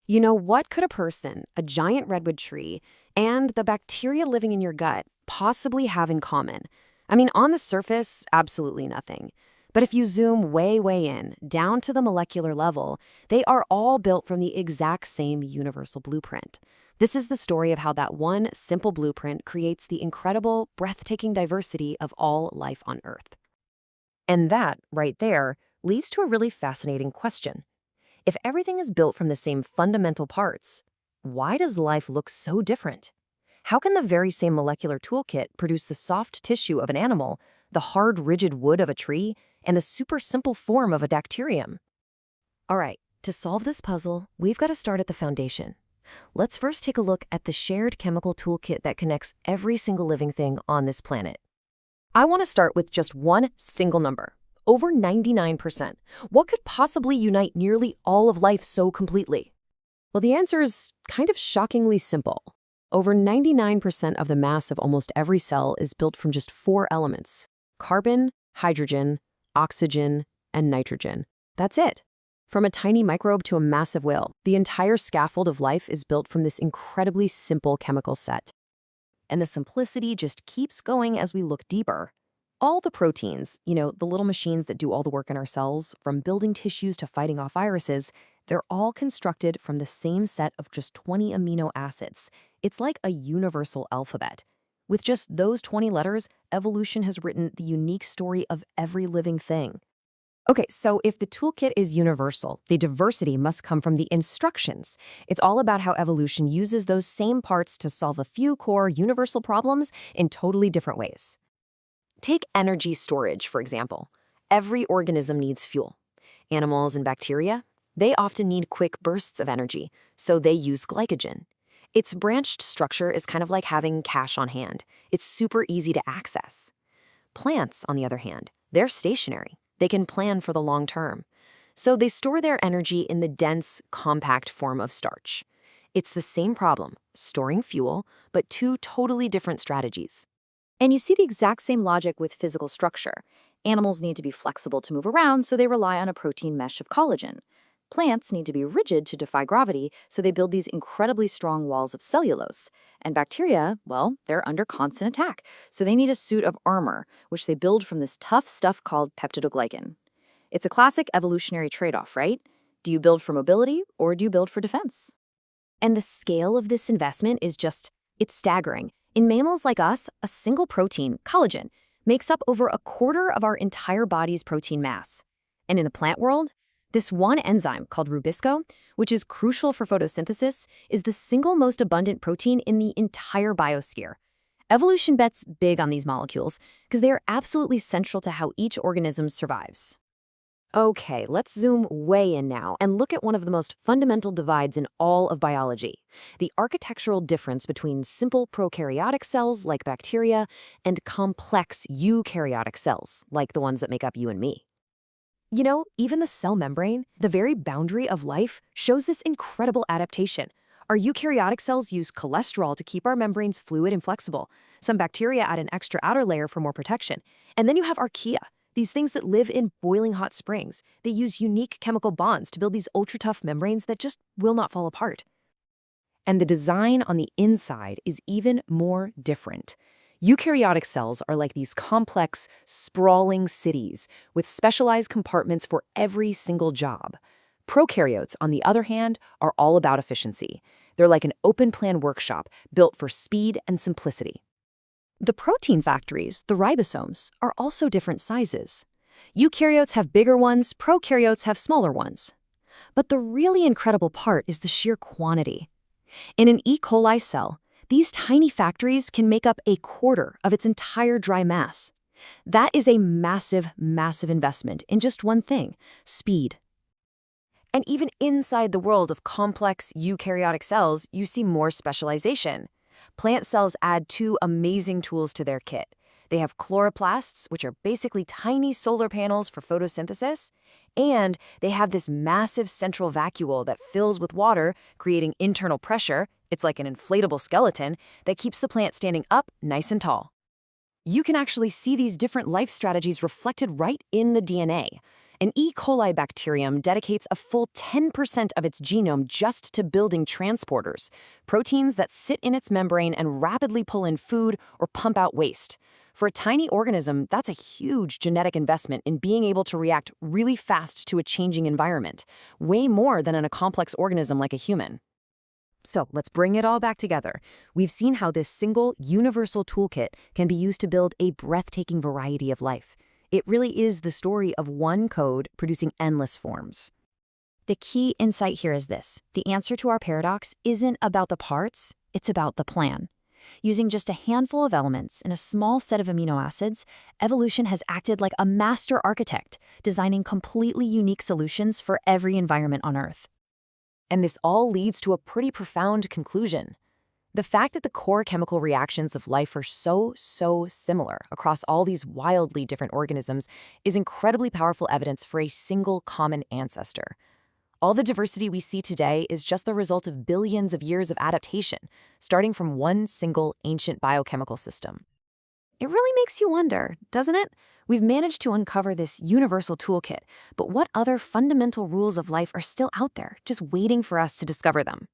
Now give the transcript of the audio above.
What could a person, a giant redwood tree, and the bacteria living in your gut possibly have in common? I mean, on the surface, absolutely nothing. But if you zoom way, way in, down to the molecular level, they are all built from the exact same universal blueprint. This is the story of how that one simple blueprint creates the incredible, breathtaking diversity of all life on Earth. And that, right there, leads to a really fascinating question. If everything is built from the same fundamental parts, why does life look so different? How can the very same molecular toolkit produce the soft tissue of an animal, the hard, rigid wood of a tree, and the super simple form of a bacterium? All right, to solve this puzzle, we've got to start at the foundation. Let's first take a look at the shared chemical toolkit that connects every single living thing on this planet. I want to start with just one single number. Over 99%. What could possibly unite nearly all of life so completely? Well, the answer is kind of shockingly simple. Over 99% of the mass of almost every cell is built from just 4 elements: carbon, hydrogen, oxygen, and nitrogen. That's it. From a tiny microbe to a massive whale, the entire scaffold of life is built from this incredibly simple chemical set. And the simplicity just keeps going as we look deeper. All the proteins, the little machines that do all the work in our cells, from building tissues to fighting off viruses, they're all constructed from the same set of just 20 amino acids. It's like a universal alphabet. With just those 20 letters, evolution has written the unique story of every living thing. Okay, so if the toolkit is universal, the diversity must come from the instructions. It's all about how evolution uses those same parts to solve a few core universal problems in totally different ways. Take energy storage, for example. Every organism needs fuel. Animals and bacteria, they often need quick bursts of energy, so they use glycogen. Its branched structure is kind of like having cash on hand. It's super easy to access. Plants, on the other hand, they're stationary. They can plan for the long term. So they store their energy in the dense, compact form of starch. It's the same problem, storing fuel, but 2 totally different strategies. And you see the exact same logic with physical structure. Animals need to be flexible to move around, so they rely on a protein mesh of collagen. Plants need to be rigid to defy gravity, so they build these incredibly strong walls of cellulose. And bacteria, well, they're under constant attack, so they need a suit of armor, which they build from this tough stuff called Peptidoglycan. It's a classic evolutionary trade-off, right? Do you build for mobility, or do you build for defense? And the scale of this investment is it's staggering. In mammals like us, a single protein, collagen, makes up over a quarter of our entire body's protein mass. And in the plant world, this one enzyme called ribosome, which is crucial for photosynthesis, is the single most abundant protein in the entire biosphere. Evolution bets big on these molecules because they are absolutely central to how each organism survives. Okay, let's zoom way in now and look at one of the most fundamental divides in all of biology, the architectural difference between simple prokaryotic cells like bacteria and complex eukaryotic cells like the ones that make up you and me. Even the cell membrane, the very boundary of life, shows this incredible adaptation. Our eukaryotic cells use cholesterol to keep our membranes fluid and flexible. Some bacteria add an extra outer layer for more protection. And then you have Archaea, these things that live in boiling hot springs. They use unique chemical bonds to build these ultra-tough membranes that just will not fall apart. And the design on the inside is even more different. Eukaryotic cells are like these complex, sprawling cities with specialized compartments for every single job. Prokaryotes, on the other hand, are all about efficiency. They're like an open-plan workshop built for speed and simplicity. The protein factories, the ribosomes, are also different sizes. Eukaryotes have bigger ones, prokaryotes have smaller ones. But the really incredible part is the sheer quantity. In an E. coli cell, these tiny factories can make up a quarter of its entire dry mass. That is a massive, massive investment in just one thing: speed. And even inside the world of complex eukaryotic cells, you see more specialization. Plant cells add 2 amazing tools to their kit. They have chloroplasts, which are basically tiny solar panels for photosynthesis, and they have this massive central vacuole that fills with water, creating internal pressure. It's like an inflatable skeleton that keeps the plant standing up nice and tall. You can actually see these different life strategies reflected right in the DNA. An E. coli bacterium dedicates a full 10% of its genome just to building transporters, proteins that sit in its membrane and rapidly pull in food or pump out waste. For a tiny organism, that's a huge genetic investment in being able to react really fast to a changing environment, way more than in a complex organism like a human. So let's bring it all back together. We've seen how this single universal toolkit can be used to build a breathtaking variety of life. It really is the story of one code producing endless forms. The key insight here is this: the answer to our paradox isn't about the parts, it's about the plan. Using just a handful of elements in a small set of amino acids, evolution has acted like a master architect, designing completely unique solutions for every environment on Earth. And this all leads to a pretty profound conclusion. The fact that the core chemical reactions of life are so similar across all these wildly different organisms is incredibly powerful evidence for a single common ancestor. All the diversity we see today is just the result of billions of years of adaptation, starting from one single ancient biochemical system. It really makes you wonder, doesn't it? We've managed to uncover this universal toolkit, but what other fundamental rules of life are still out there, just waiting for us to discover them?